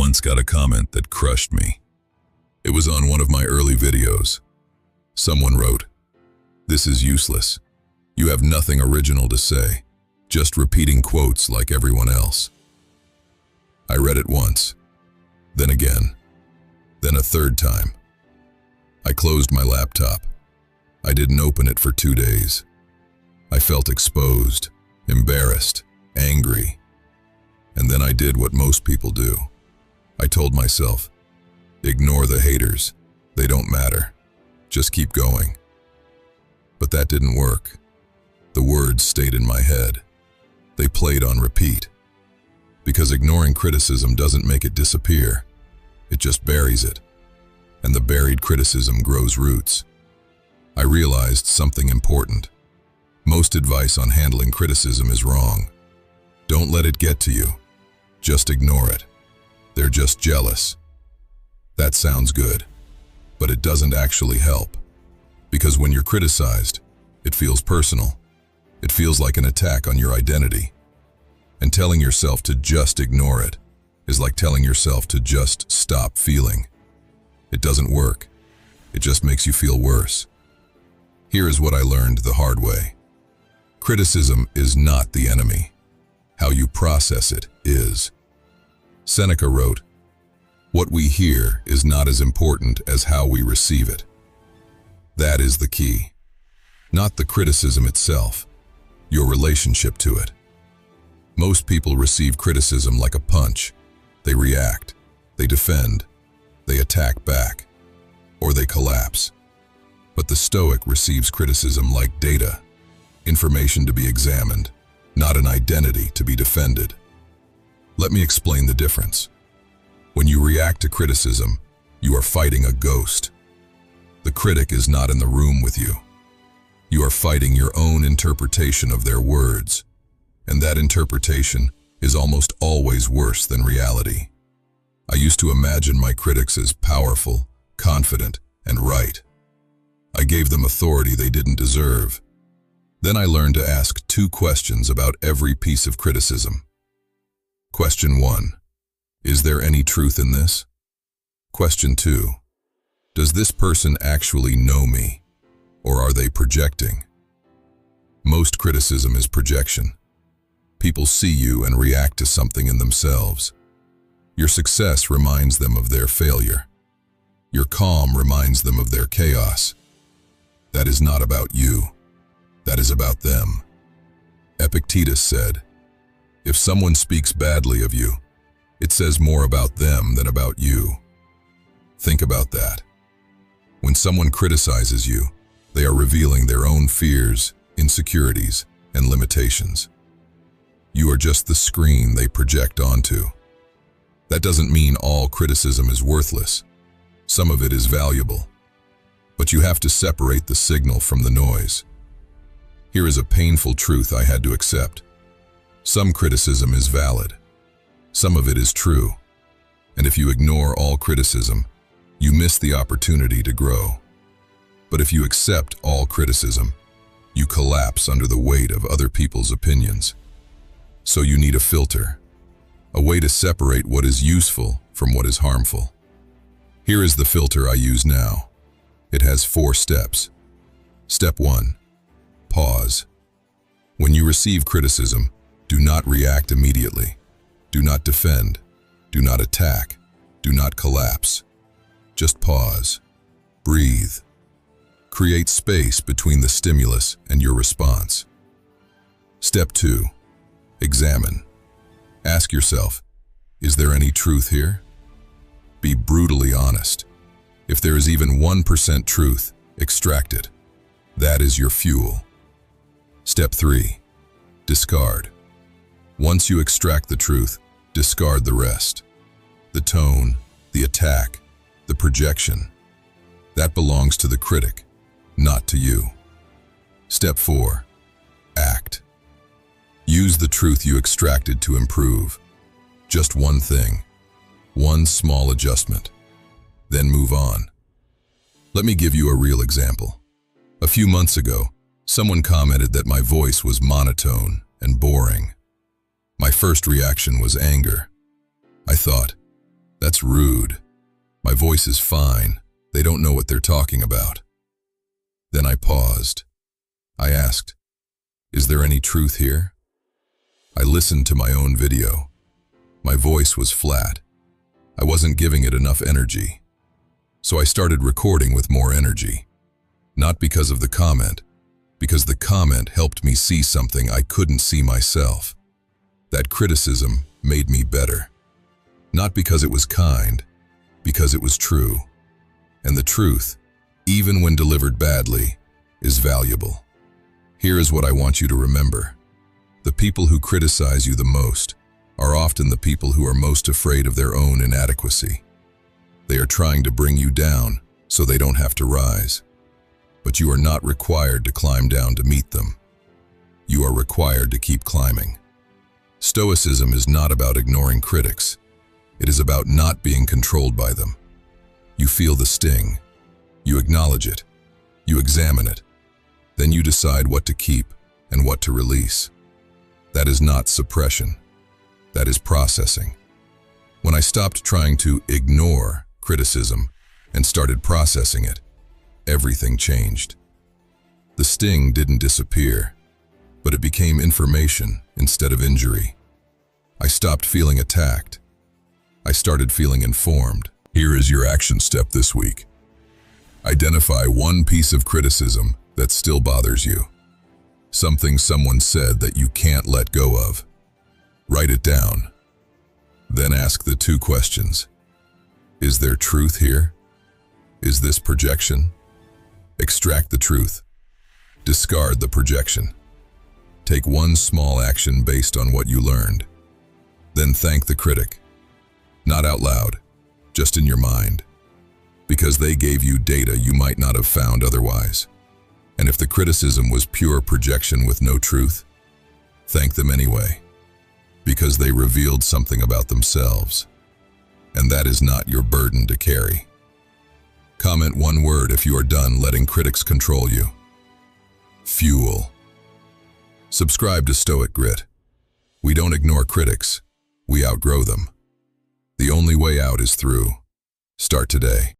once got a comment that crushed me. It was on one of my early videos. Someone wrote, "This is useless. You have nothing original to say, just repeating quotes like everyone else." I read it once, then again, then a third time. I closed my laptop. I didn't open it for 2 days. I felt exposed, embarrassed, angry. And then I did what most people do. I told myself, ignore the haters. They don't matter. Just keep going. But that didn't work. The words stayed in my head. They played on repeat. Because ignoring criticism doesn't make it disappear. It just buries it. And the buried criticism grows roots. I realized something important. Most advice on handling criticism is wrong. Don't let it get to you. Just ignore it. They're just jealous. That sounds good, but it doesn't actually help. Because when you're criticized, it feels personal. It feels like an attack on your identity. And telling yourself to just ignore it is like telling yourself to just stop feeling. It doesn't work. It just makes you feel worse. Here is what I learned the hard way. Criticism is not the enemy. How you process it is. Seneca wrote, "What we hear is not as important as how we receive it." That is the key. Not the criticism itself, your relationship to it. Most people receive criticism like a punch. They react, they defend, they attack back, or they collapse. But the Stoic receives criticism like data, information to be examined, not an identity to be defended. Let me explain the difference. When you react to criticism, you are fighting a ghost. The critic is not in the room with you. You are fighting your own interpretation of their words, and that interpretation is almost always worse than reality. I used to imagine my critics as powerful, confident, and right. I gave them authority they didn't deserve. Then I learned to ask 2 questions about every piece of criticism. Question 1. Is there any truth in this? Question 2. Does this person actually know me, or are they projecting? Most criticism is projection. People see you and react to something in themselves. Your success reminds them of their failure. Your calm reminds them of their chaos. That is not about you. That is about them. Epictetus said, "If someone speaks badly of you, it says more about them than about you." Think about that. When someone criticizes you, they are revealing their own fears, insecurities, and limitations. You are just the screen they project onto. That doesn't mean all criticism is worthless. Some of it is valuable. But you have to separate the signal from the noise. Here is a painful truth I had to accept. Some criticism is valid. Some of it is true. And if you ignore all criticism, you miss the opportunity to grow. But if you accept all criticism, you collapse under the weight of other people's opinions. So you need a filter, a way to separate what is useful from what is harmful. Here is the filter I use now. It has 4 steps. Step 1. Pause. When you receive criticism, do not react immediately. Do not defend. Do not attack. Do not collapse. Just pause. Breathe. Create space between the stimulus and your response. Step 2. Examine. Ask yourself, is there any truth here? Be brutally honest. If there is even 1% truth, extract it. That is your fuel. Step 3. Discard. Once you extract the truth, discard the rest. The tone, the attack, the projection. That belongs to the critic, not to you. Step 4. Act. Use the truth you extracted to improve. Just one thing. One small adjustment. Then move on. Let me give you a real example. A few months ago, someone commented that my voice was monotone and boring. My first reaction was anger. I thought, That's rude. My voice is fine. They don't know what they're talking about. Then I paused. I asked, is there any truth here? I listened to my own video. My voice was flat. I wasn't giving it enough energy. So I started recording with more energy. Not because of the comment, because the comment helped me see something I couldn't see myself. That criticism made me better. Not because it was kind, because it was true. And the truth, even when delivered badly, is valuable. Here is what I want you to remember. The people who criticize you the most are often the people who are most afraid of their own inadequacy. They are trying to bring you down so they don't have to rise. But you are not required to climb down to meet them. You are required to keep climbing. Stoicism is not about ignoring critics. It is about not being controlled by them. You feel the sting. You acknowledge it. You examine it. Then you decide what to keep and what to release. That is not suppression. That is processing. When I stopped trying to ignore criticism and started processing it, everything changed. The sting didn't disappear, but it became information instead of injury. I stopped feeling attacked. I started feeling informed. Here is your action step this week. Identify one piece of criticism that still bothers you. Something someone said that you can't let go of. Write it down. Then ask the two questions. Is there truth here? Is this projection? Extract the truth. Discard the projection. Take one small action based on what you learned. Then thank the critic. Not out loud, just in your mind. Because they gave you data you might not have found otherwise. And if the criticism was pure projection with no truth, thank them anyway. Because they revealed something about themselves. And that is not your burden to carry. Comment one word if you are done letting critics control you. Fuel. Subscribe to Stoic Grit. We don't ignore critics. We outgrow them. The only way out is through. Start today.